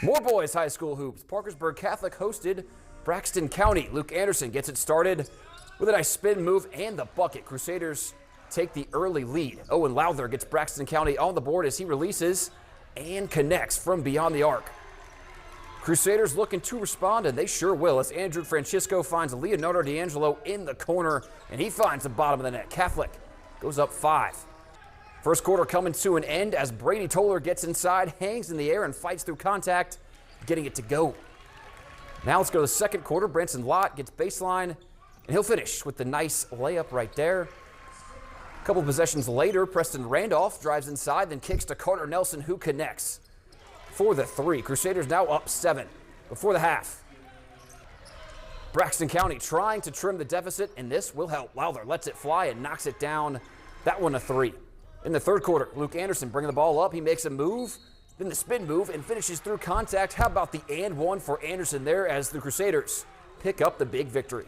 More boys high school hoops. Parkersburg Catholic hosted Braxton County. Luke Anderson gets it started with a nice spin move and the bucket. Crusaders take the early lead. Owen Lowther gets Braxton County on the board as he releases and connects from beyond the arc. Crusaders looking to respond, and they sure will, as Andrew Francisco finds Leonardo D'Angelo in the corner, and he finds the bottom of the net. Catholic goes up 5. First quarter coming to an end as Brady Toller gets inside, hangs in the air, and fights through contact, getting it to go. Now let's go to the second quarter. Branson Lott gets baseline, and he'll finish with the nice layup right there. A couple possessions later, Preston Randolph drives inside, then kicks to Carter Nelson, who connects for the 3. Crusaders now up 7 before the half. Braxton County trying to trim the deficit, and this will help. Lowther lets it fly and knocks it down. That one a 3. In the third quarter, Luke Anderson bringing the ball up. He makes a move, then the spin move, and finishes through contact. How about the and one for Anderson there as the Crusaders pick up the big victory?